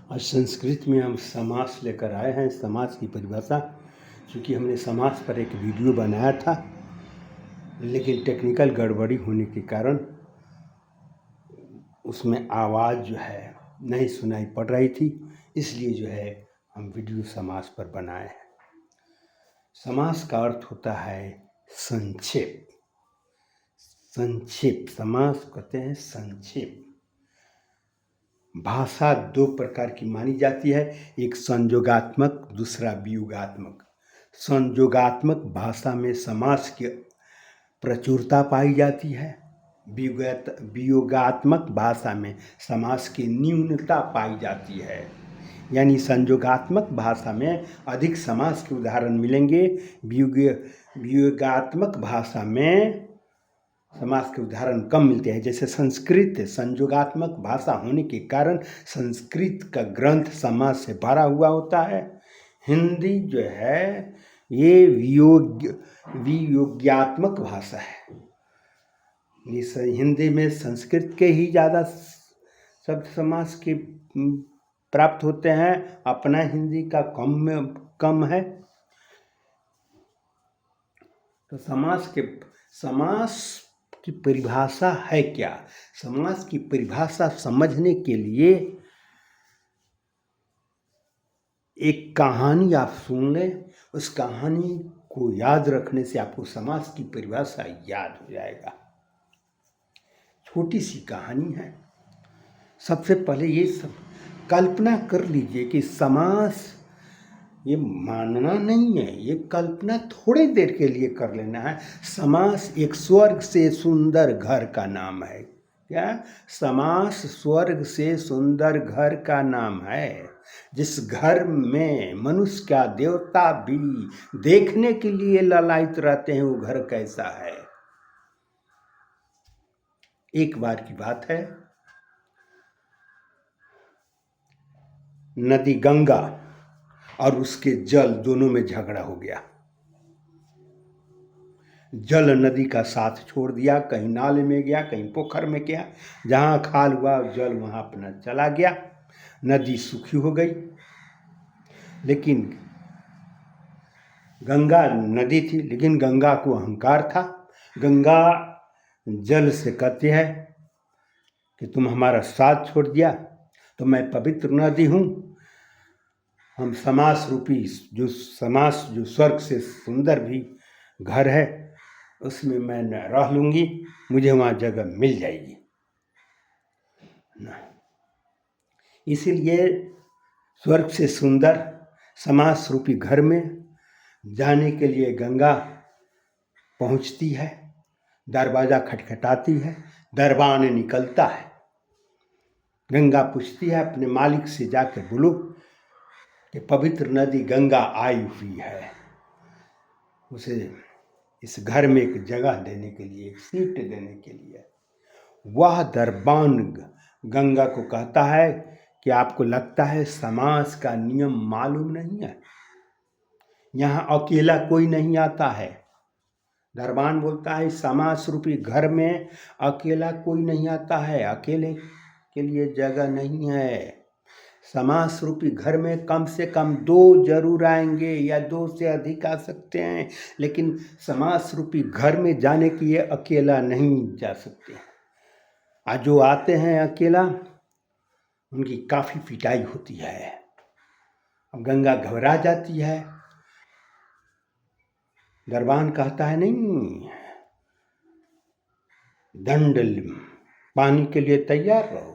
आज संस्कृत में हम समास लेकर आए हैं। समास की परिभाषा, क्योंकि हमने समास पर एक वीडियो बनाया था, लेकिन टेक्निकल गड़बड़ी होने के कारण उसमें आवाज़ जो है नहीं सुनाई पड़ रही थी, इसलिए जो है हम वीडियो समास पर बनाए हैं। समास का अर्थ होता है संक्षेप। संक्षेप, समास कहते हैं संक्षेप। भाषा दो प्रकार की मानी जाती है, एक संयोगात्मक, दूसरा वियोगात्मक। संयोगात्मक भाषा में समास की प्रचुरता पाई जाती है, वियोगात्मक भाषा में समास की न्यूनता पाई जाती है। यानी संयोगात्मक भाषा में अधिक समास के उदाहरण मिलेंगे, वियोगात्मक भाषा में समास के उदाहरण कम मिलते हैं। जैसे संस्कृत संयोगात्मक भाषा होने के कारण संस्कृत का ग्रंथ समास से भरा हुआ होता है। हिंदी जो है ये वियोग्यात्मक भाषा है। इस हिंदी में संस्कृत के ही ज़्यादा शब्द समास के प्राप्त होते हैं, अपना हिंदी का कम है। तो समास की परिभाषा है क्या? समास की परिभाषा समझने के लिए एक कहानी आप सुन लें, उस कहानी को याद रखने से आपको समास की परिभाषा याद हो जाएगा। छोटी सी कहानी है। सबसे पहले ये सब कल्पना कर लीजिए कि समास, ये मानना नहीं है, ये कल्पना थोड़ी देर के लिए कर लेना है। समास एक स्वर्ग से सुंदर घर का नाम है। क्या? समास स्वर्ग से सुंदर घर का नाम है। जिस घर में मनुष्य का देवता भी देखने के लिए लालायित रहते हैं, वो घर कैसा है? एक बार की बात है, नदी गंगा और उसके जल दोनों में झगड़ा हो गया। जल नदी का साथ छोड़ दिया, कहीं नाले में गया, कहीं पोखर में गया। जहाँ खाल हुआ जल वहाँ अपना चला गया। नदी सूखी हो गई। लेकिन गंगा नदी थी, लेकिन गंगा को अहंकार था। गंगा जल से कहती है कि तुम हमारा साथ छोड़ दिया तो मैं पवित्र नदी हूँ। हम समास रूपी जो स्वर्ग से सुंदर भी घर है, उसमें मैं न रह लूँगी, मुझे वहाँ जगह मिल जाएगी। इसीलिए स्वर्ग से सुंदर समास रूपी घर में जाने के लिए गंगा पहुँचती है, दरवाज़ा खटखटाती है, दरबान निकलता है। गंगा पूछती है अपने मालिक से, जाकर बोलो कि पवित्र नदी गंगा आई हुई है, उसे इस घर में एक जगह देने के लिए, एक सीट देने के लिए। वह दरबान गंगा को कहता है कि आपको लगता है समास का नियम मालूम नहीं है? यहाँ अकेला कोई नहीं आता है। दरबान बोलता है समास रूपी घर में अकेला कोई नहीं आता है, अकेले के लिए जगह नहीं है। समास रूपी घर में कम से कम दो जरूर आएंगे, या दो से अधिक आ सकते हैं, लेकिन समास रूपी घर में जाने के लिए अकेला नहीं जा सकते। आज जो आते हैं अकेला, उनकी काफ़ी पिटाई होती है। अब गंगा घबरा जाती है। दरबान कहता है नहीं, दंड पाने के लिए तैयार रहो।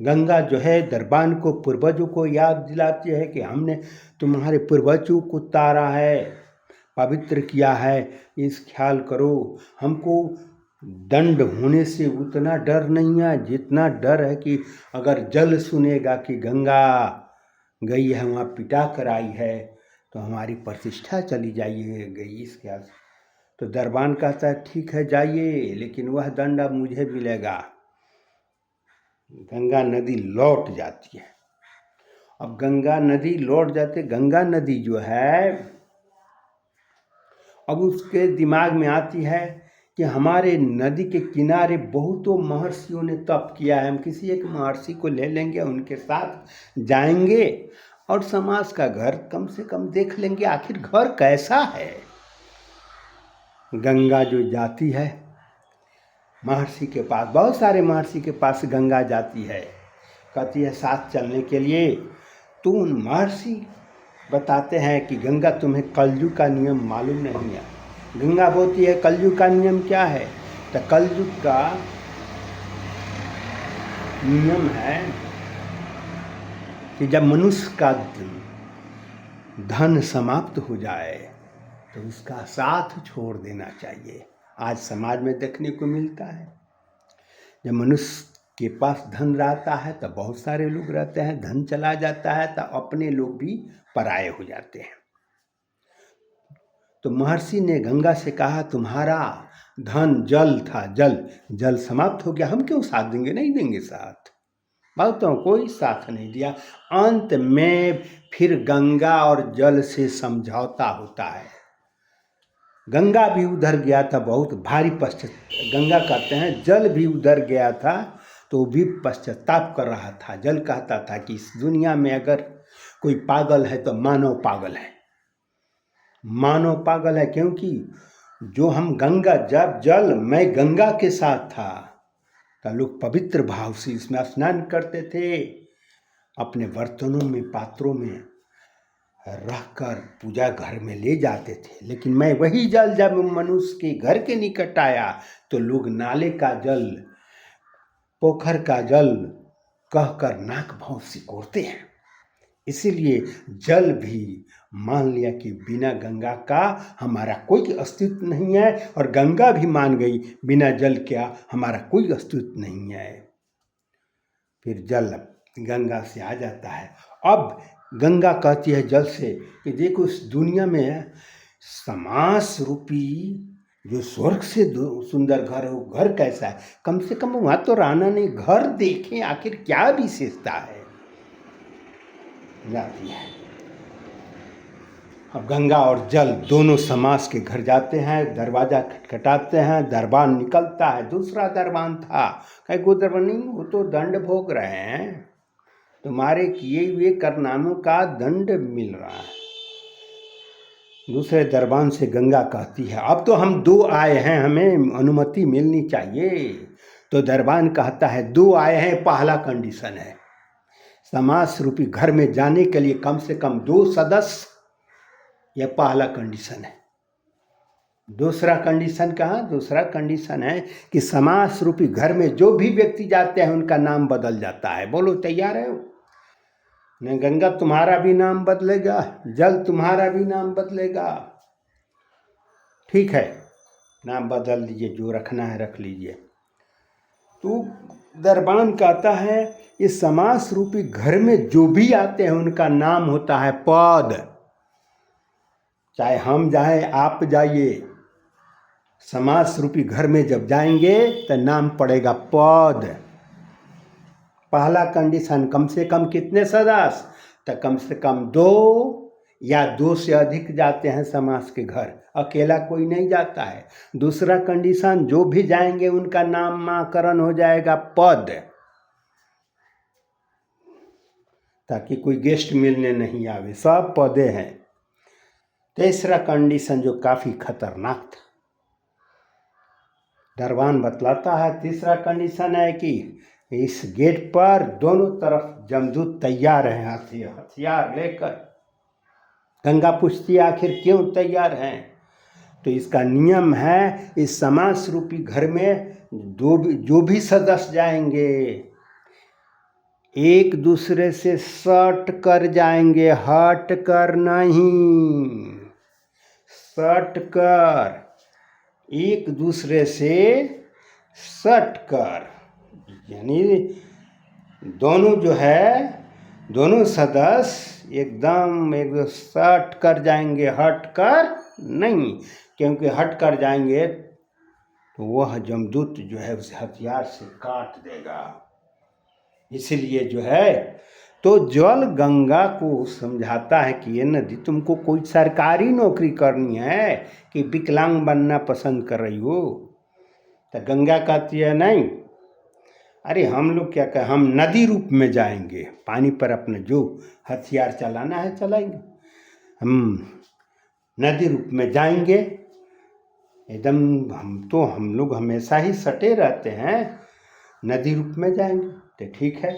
गंगा जो है दरबान को, पूर्वजों को याद दिलाती है कि हमने तुम्हारे पूर्वजों को तारा है, पवित्र किया है, इस ख्याल करो। हमको दंड होने से उतना डर नहीं है जितना डर है कि अगर जल सुनेगा कि गंगा गई है, वहाँ पिटा कर आई है, तो हमारी प्रतिष्ठा चली गई इस ख्याल से। तो दरबान कहता है ठीक है जाइए, लेकिन वह दंड अब मुझे मिलेगा। गंगा नदी लौट जाती है। अब गंगा नदी लौट जाते, गंगा नदी जो है अब उसके दिमाग में आती है कि हमारे नदी के किनारे बहुतों महर्षियों ने तप किया है। हम किसी एक महर्षि को ले लेंगे, उनके साथ जाएंगे और समाज का घर कम से कम देख लेंगे, आखिर घर कैसा है। गंगा जो जाती है महर्षि के पास, बहुत सारे महर्षि के पास गंगा जाती है, कहती है साथ चलने के लिए। तो उन महर्षि बताते हैं कि गंगा तुम्हें कलयुग का नियम मालूम नहीं है। गंगा बोलती है कलयुग का नियम क्या है? तो कलयुग का नियम है कि जब मनुष्य का धन समाप्त हो जाए तो उसका साथ छोड़ देना चाहिए। आज समाज में देखने को मिलता है, जब मनुष्य के पास धन रहता है तो बहुत सारे लोग रहते हैं, धन चला जाता है तो अपने लोग भी पराये हो जाते हैं। तो महर्षि ने गंगा से कहा तुम्हारा धन जल था, जल समाप्त हो गया, हम क्यों साथ देंगे? नहीं देंगे साथ। बहुतों कोई साथ नहीं दिया। अंत में फिर गंगा और जल से समझौता होता है। गंगा भी उधर गया था, बहुत भारी गंगा कहते हैं जल भी उधर गया था तो वो भी पश्चाताप कर रहा था। जल कहता था कि इस दुनिया में अगर कोई पागल है तो मानव पागल है, मानव पागल है। क्योंकि जो हम गंगा जल मैं गंगा के साथ था तो लोग पवित्र भाव से इसमें स्नान करते थे, अपने बर्तनों में पात्रों में रखकर पूजा घर में ले जाते थे। लेकिन मैं वही जल जब मनुष्य के घर के निकट आया तो लोग नाले का जल, पोखर का जल कहकर नाक भाव सिकोड़ते हैं। इसीलिए जल भी मान लिया कि बिना गंगा का हमारा कोई अस्तित्व नहीं है, और गंगा भी मान गई बिना जल क्या हमारा कोई अस्तित्व नहीं है। फिर जल गंगा से आ जाता है। अब गंगा कहती है जल से कि देखो इस दुनिया में समास रूपी जो स्वर्ग से सुंदर घर है, वो घर कैसा है? कम से कम वहाँ तो रहना नहीं, घर देखें आखिर क्या विशेषता है। जाती है। अब गंगा और जल दोनों समास के घर जाते हैं, दरवाजा खटखटाते हैं, दरबान निकलता है। दूसरा दरबान था, कहीं को दरबान नहीं, वो तो दंड भोग रहे हैं, तुम्हारे किए हुए करनामों का दंड मिल रहा है। दूसरे दरबान से गंगा कहती है अब तो हम दो आए हैं, हमें अनुमति मिलनी चाहिए। तो दरबान कहता है दो आए हैं, पहला कंडीशन है समास रूपी घर में जाने के लिए कम से कम 2 सदस्य, यह पहला कंडीशन है। दूसरा कंडीशन कहाँ? दूसरा कंडीशन है कि समास रूपी घर में जो भी व्यक्ति जाते हैं उनका नाम बदल जाता है। बोलो तैयार है? नहीं, गंगा तुम्हारा भी नाम बदलेगा, जल तुम्हारा भी नाम बदलेगा। ठीक है, नाम बदल लीजिए, जो रखना है रख लीजिए। तो दरबान कहता है इस समास रूपी घर में जो भी आते हैं उनका नाम होता है पद। चाहे हम जाएं आप जाइए, समास रूपी घर में जब जाएंगे तो नाम पड़ेगा पद। पहला कंडीशन कम से कम कितने सदस्य? तो कम से कम 2 या 2 से अधिक जाते हैं समास के घर, अकेला कोई नहीं जाता है। दूसरा कंडीशन जो भी जाएंगे उनका नामकरण हो जाएगा पद, ताकि कोई गेस्ट मिलने नहीं आवे, सब पदे हैं। तीसरा कंडीशन जो काफी खतरनाक था, दरबान बतलाता है तीसरा कंडीशन है कि इस गेट पर दोनों तरफ जमदूत तैयार हैं, हथियार लेकर। गंगा पूछती है आखिर क्यों तैयार हैं? तो इसका नियम है इस समास रूपी घर में जो भी सदस्य जाएंगे एक दूसरे से सट कर जाएंगे, हट कर नहीं, सट कर, एक दूसरे से सट कर, यानी दोनों जो है दोनों सदस्य एकदम सट कर जाएंगे, हट कर नहीं। क्योंकि हट कर जाएंगे तो वह जमदूत जो है उसे हथियार से काट देगा। इसलिए जो है तो जल गंगा को समझाता है कि ये नदी तुमको कोई सरकारी नौकरी करनी है कि विकलांग बनना पसंद कर रही हो? तो गंगा कहती है नहीं, अरे हम लोग क्या कहें, हम नदी रूप में जाएंगे, पानी पर अपने जो हथियार चलाना है चलाएंगे, हम नदी रूप में जाएंगे एकदम। हम लोग हमेशा ही सटे रहते हैं, नदी रूप में जाएंगे तो ठीक है।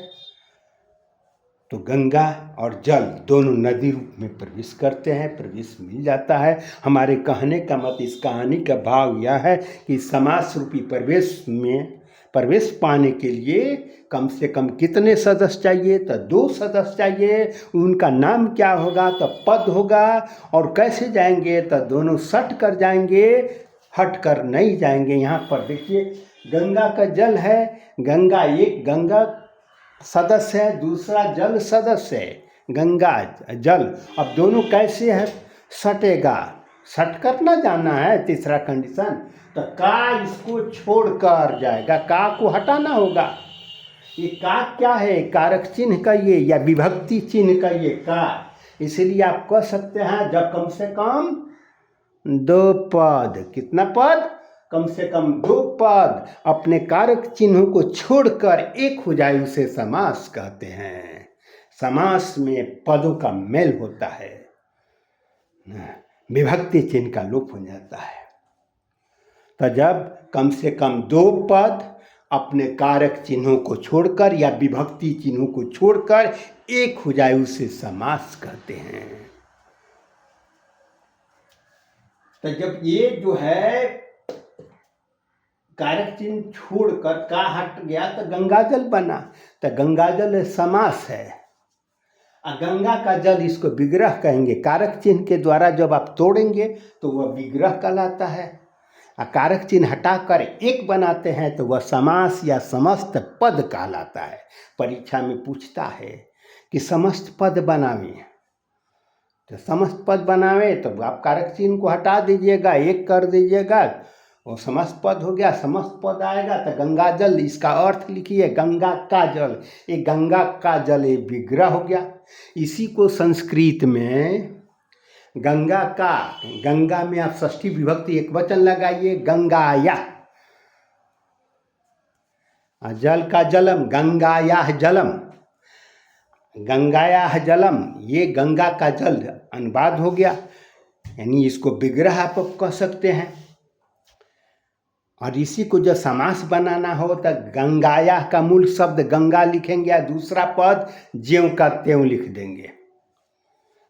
तो गंगा और जल दोनों नदी रूप में प्रवेश करते हैं, प्रवेश मिल जाता है। हमारे कहने का मत, इस कहानी का भाव यह है कि समास रूपी प्रवेश पाने के लिए कम से कम कितने सदस्य चाहिए, तो 2 सदस्य चाहिए। उनका नाम क्या होगा, तो पद होगा। और कैसे जाएंगे, तो दोनों सट कर जाएंगे, हट कर नहीं जाएंगे। यहाँ पर देखिए गंगा का जल है, गंगा सदस्य है, दूसरा जल सदस्य है, गंगा जल। अब दोनों कैसे है, सटेगा, सट कर ना जाना है। तीसरा कंडीशन, तो का इसको छोड़कर जाएगा, का को हटाना होगा। ये का क्या है, कारक चिन्ह का ये या विभक्ति चिन्ह का ये का। इसलिए आप कह सकते हैं जब कम से कम 2 पद, कितना पद, कम से कम 2 पद अपने कारक चिन्हों को छोड़कर एक हो जाए, उसे समास कहते हैं। समास में पदों का मेल होता है, विभक्ति चिन्ह का लोप हो जाता है। तो जब कम से कम 2 पद अपने कारक चिन्हों को छोड़कर या विभक्ति चिन्हों को छोड़कर एक हो जाए, उसे समास कहते हैं। तो जब ये जो है कारक चिन्ह छोड़कर का हट गया तो गंगाजल बना, तो गंगाजल समास है। गंगा का जल, इसको विग्रह कहेंगे। कारक चिन्ह के द्वारा जब आप तोड़ेंगे तो वह विग्रह कहलाता है। कारक चिन्ह हटाकर एक बनाते हैं तो वह समास या समस्त पद कहलाता है। परीक्षा में पूछता है कि समस्त पद बनावे, तो समस्त पद बनावे तो आप कारक चिन्ह को हटा दीजिएगा, एक कर दीजिएगा, वो समस्त पद हो गया। समस्त पद आएगा तो गंगा जल, इसका अर्थ लिखिए गंगा का जल। ये गंगा का जल ये विग्रह हो गया। इसी को संस्कृत में गंगा में आप षष्ठी विभक्ति एक वचन लगाइए, गंगाया। जल का जलम, गंगाया जलम, गंगाया जलम, ये गंगा का जल अनुवाद हो गया। यानी इसको विग्रह आप कह सकते हैं। और इसी को जब समास बनाना हो तो गंगाया का मूल शब्द गंगा लिखेंगे या दूसरा पद ज्यों का त्यों लिख देंगे।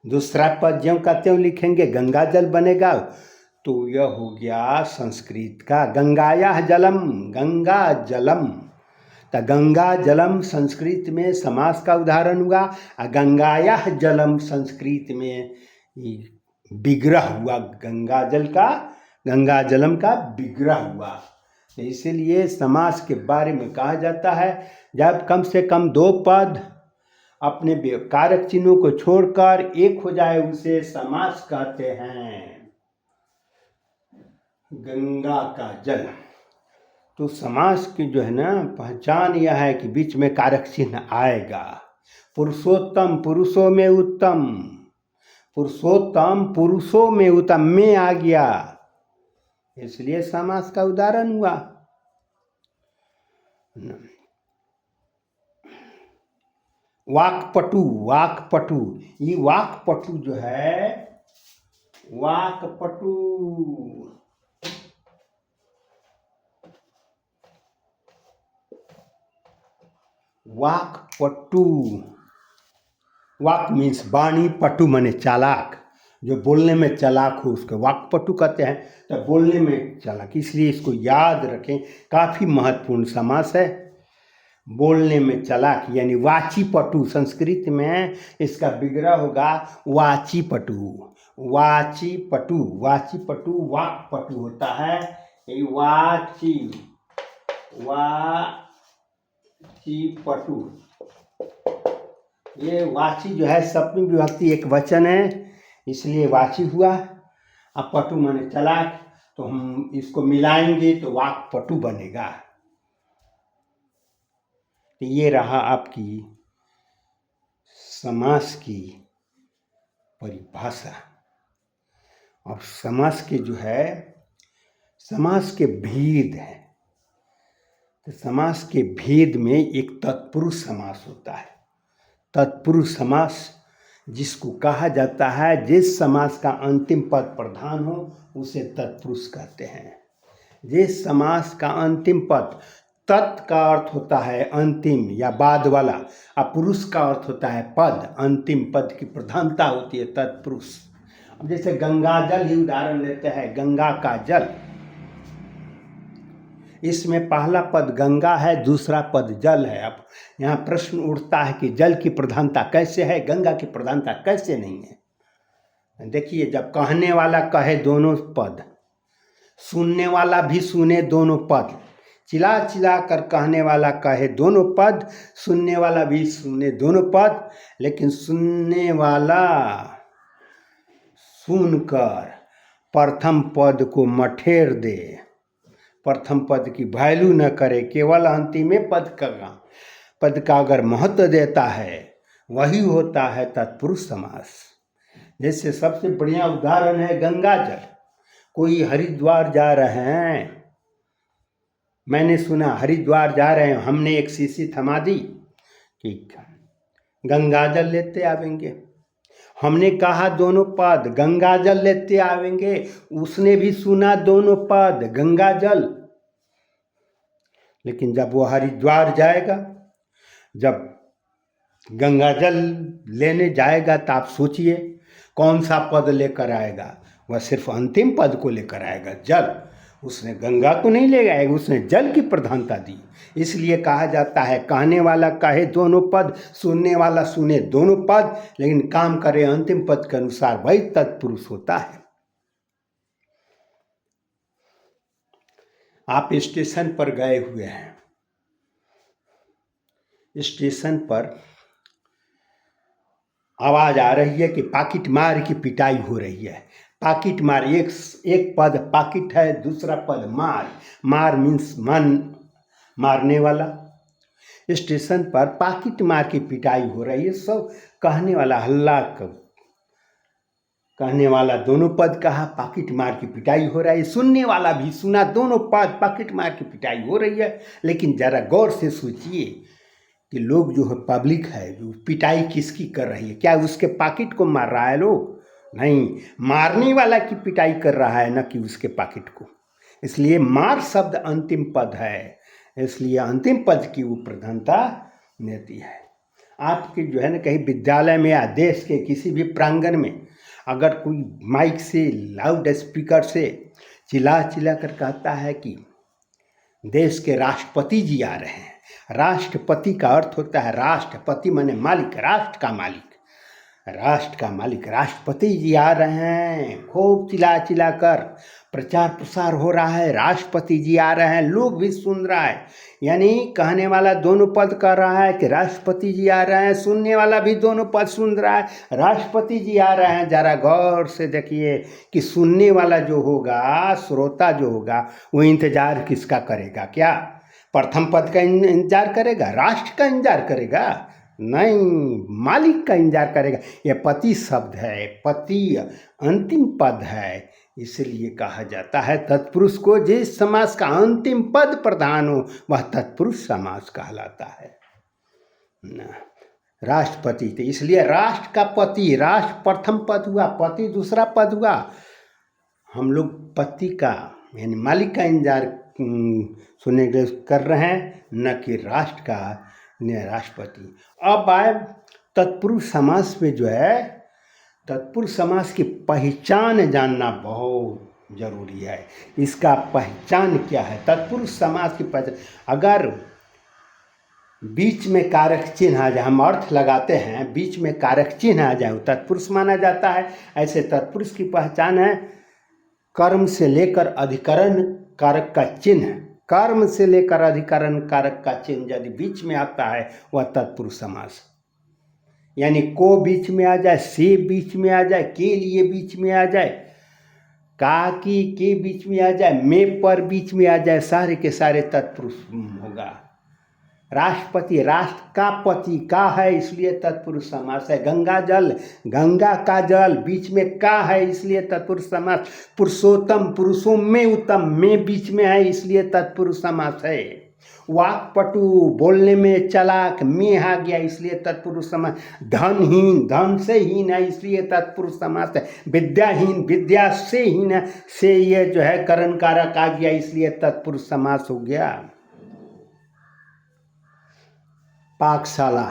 दूसरा पद ज्यों का त्यों लिखेंगे, गंगा जल बनेगा। तो यह हो गया संस्कृत का गंगाया जलम, गंगा जलम। तो गंगा जलम संस्कृत में समास का उदाहरण हुआ, और गंगाया जलम संस्कृत में विग्रह हुआ। गंगा जलम का विग्रह हुआ। तो इसीलिए समास के बारे में कहा जाता है जब कम से कम 2 पद अपने कारक चिन्हों को छोड़कर एक हो जाए, उसे समास कहते हैं। गंगा का जल। तो समास की जो है ना पहचान यह है कि बीच में कारक चिन्ह आएगा। पुरुषोत्तम, पुरुषों में उत्तम, पुरुषोत्तम पुरुषों में उत्तम में आ गया, इसलिए समास का उदाहरण हुआ। वाक्पटु, वाक्पटु, ये वाक्पटु जो है, वाक्पटु वाक्पटु, वाक मीन्स वाणी, पटु माने चालाक, जो बोलने में चालाक हो उसको वाक्पटु कहते हैं। तो बोलने में चालाक, इसलिए इसको याद रखें, काफ़ी महत्वपूर्ण समास है। बोलने में चालाक यानी वाचीपटु, संस्कृत में इसका विग्रह होगा वाचीपटु। वाचीपटु, वाचीपटु वाक्पटु होता है। ये वाचीपटु, ये वाची जो है सप्तमी विभक्ति एक वचन है, इसलिए वाची हुआ। अब पटु माने चालाक, तो हम इसको मिलाएंगे तो वाक्पटु बनेगा। तो ये रहा आपकी समास की परिभाषा। और समास के जो है, समास के भेद हैं। तो समास के भेद में एक तत्पुरुष समास होता है। तत्पुरुष समास जिसको कहा जाता है, जिस समास का अंतिम पद प्रधान हो उसे तत्पुरुष कहते हैं। जिस समास का अंतिम पद, तत् का अर्थ होता है अंतिम या बाद वाला, और पुरुष का अर्थ होता है पद, अंतिम पद की प्रधानता होती है तत्पुरुष। अब जैसे गंगा जल ही उदाहरण लेते हैं, गंगा का जल, इसमें पहला पद गंगा है, दूसरा पद जल है। अब यहाँ प्रश्न उठता है कि जल की प्रधानता कैसे है, गंगा की प्रधानता कैसे नहीं है। देखिए, जब कहने वाला कहे दोनों पद, सुनने वाला भी सुने दोनों पद, चिल्ला चिल्ला कर कहने वाला कहे दोनों पद, सुनने वाला भी सुने दोनों पद, लेकिन सुनने वाला सुनकर प्रथम पद को मठेर दे, प्रथम पद की वैल्यू न करे, केवल अंतिम पद का अगर महत्व देता है, वही होता है तत्पुरुष समास। जैसे सबसे बढ़िया उदाहरण है गंगा जल। कोई हरिद्वार जा रहे हैं, मैंने सुना हरिद्वार जा रहे हैं, हमने एक शीशी थमा दी, ठीक है, गंगा जल लेते आवेंगे। हमने कहा दोनों पद गंगा जल लेते आवेंगे, उसने भी सुना दोनों पद गंगा जल। लेकिन जब वो हरिद्वार जाएगा, जब गंगा जल लेने जाएगा, तो आप सोचिए कौन सा पद लेकर आएगा। वह सिर्फ अंतिम पद को लेकर आएगा, जल। उसने गंगा को नहीं ले आएगा, उसने जल की प्रधानता दी। इसलिए कहा जाता है, कहने वाला कहे दोनों पद, सुनने वाला सुने दोनों पद, लेकिन काम करे अंतिम पद के अनुसार, वही तत्पुरुष होता है। आप स्टेशन पर गए हुए हैं, स्टेशन पर आवाज आ रही है कि पाकिट मार की पिटाई हो रही है। पाकिट मार, एक पद पाकिट है, दूसरा पद मार। मार मीन्स मन, मारने वाला। स्टेशन पर पाकिट मार की पिटाई हो रही है। सब कहने वाला हल्ला कहने वाला दोनों पद कहा, पाकिट मार की पिटाई हो रही है। सुनने वाला भी सुना दोनों पद, पाकिट मार की पिटाई हो रही है। लेकिन जरा गौर से सोचिए कि लोग जो है, पब्लिक है, जो पिटाई किसकी कर रही है? क्या उसके पाकिट को मार रहा है लोग? नहीं, मारने वाला की पिटाई कर रहा है, न कि उसके पाकिट को। इसलिए मार शब्द अंतिम पद है, इसलिए अंतिम पद की वो प्रधानता देती है। आपके जो है ना, कहीं विद्यालय में या देश के किसी भी प्रांगण में अगर कोई माइक से, लाउड स्पीकर से चिल्ला चिल्ला कर कहता है कि देश के राष्ट्रपति जी आ रहे हैं। राष्ट्रपति का अर्थ होता है राष्ट्रपति माने मालिक, राष्ट्र का मालिक, राष्ट्र का मालिक। राष्ट्रपति जी आ रहे हैं, खूब चिल्ला चिल्ला कर प्रचार प्रसार हो रहा है, राष्ट्रपति जी आ रहे हैं, लोग भी सुन रहा है। यानी कहने वाला दोनों पद कह रहा है कि राष्ट्रपति जी आ रहे हैं, सुनने वाला भी दोनों पद सुन रहा है, राष्ट्रपति जी आ रहे हैं। जरा गौर से देखिए कि सुनने वाला जो होगा, श्रोता जो होगा, वो इंतजार किसका करेगा? क्या प्रथम पद का इंतजार करेगा? राष्ट्र का इंतजार करेगा? नहीं, मालिक का इंतजार करेगा। यह पति शब्द है, पति अंतिम पद है, इसलिए कहा जाता है तत्पुरुष को जिस समास का अंतिम पद प्रधान हो वह तत्पुरुष समास कहलाता है। राष्ट्रपति, तो इसलिए राष्ट्र का पति, राष्ट्र प्रथम पद हुआ, पति दूसरा पद हुआ। हम लोग पति का यानी मालिक का इंतजार सुनने के लिए कर रहे हैं, न कि राष्ट्र का, न राष्ट्रपति। अब आए तत्पुरुष समास में जो है, तत्पुरुष समास की पहचान जानना बहुत जरूरी है। इसका पहचान क्या है? तत्पुरुष समास की पहचान, अगर बीच में कारक चिन्ह आ जाए, हम अर्थ लगाते हैं, बीच में कारक चिन्ह आ जाए, तत्पुरुष माना जाता है। ऐसे तत्पुरुष की पहचान है कर्म से लेकर अधिकरण कारक का चिन्ह, कर्म से लेकर अधिकरण कारक का चिन्ह यदि बीच में आता है वह तत्पुरुष समास। यानी को बीच में आ जाए, से बीच में आ जाए, के लिए बीच में आ जाए, का की के बीच में आ जाए, में पर बीच में आ जाए, सारे के सारे तत्पुरुष होगा। राष्ट्रपति, राष्ट्र का पति का है, इसलिए तत्पुरुष समास है। गंगा जल, गंगा का जल, बीच में का है, इसलिए तत्पुरुष समास। पुरुषोत्तम, पुरुषों में उत्तम, में बीच में है, इसलिए तत्पुरुष समास है। वाक्पटु, बोलने में चालाक, में आ गया इसलिए तत्पुरुष समास। धनहीन, धन से हीन है इसलिए तत्पुरुष समास है। विद्याहीन, विद्या से हीन है, से ये जो है करण कारक आ गया इसलिए तत्पुरुष समास हो गया। पाकशाला,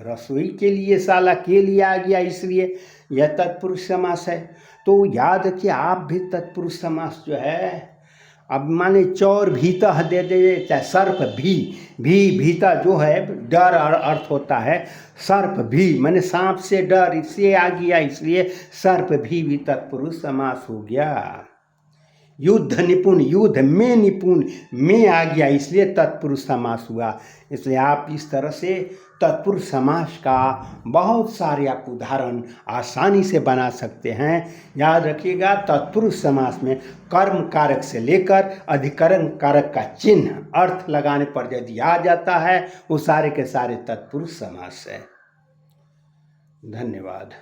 रसोई के लिए, शाला के लिए आ गया इसलिए यह तत्पुरुष समास है। तो याद रखिए आप भी तत्पुरुष समास जो है, अब माने चौर भीता दे दे, चाहे सर्प भी भीता जो है डर अर्थ होता है। सर्प भी माने सांप से डर, इससे आ गया इसलिए सर्प भी तत्पुरुष समास हो गया। युद्ध निपुण, युद्ध में निपुण, में आ गया इसलिए तत्पुरुष समास हुआ। इसलिए आप इस तरह से तत्पुरुष समास का बहुत सारे आप उदाहरण आसानी से बना सकते हैं। याद रखिएगा तत्पुरुष समास में कर्म कारक से लेकर अधिकरण कारक का चिन्ह अर्थ लगाने पर यदि आ जाता है वो सारे के सारे तत्पुरुष समास है। धन्यवाद।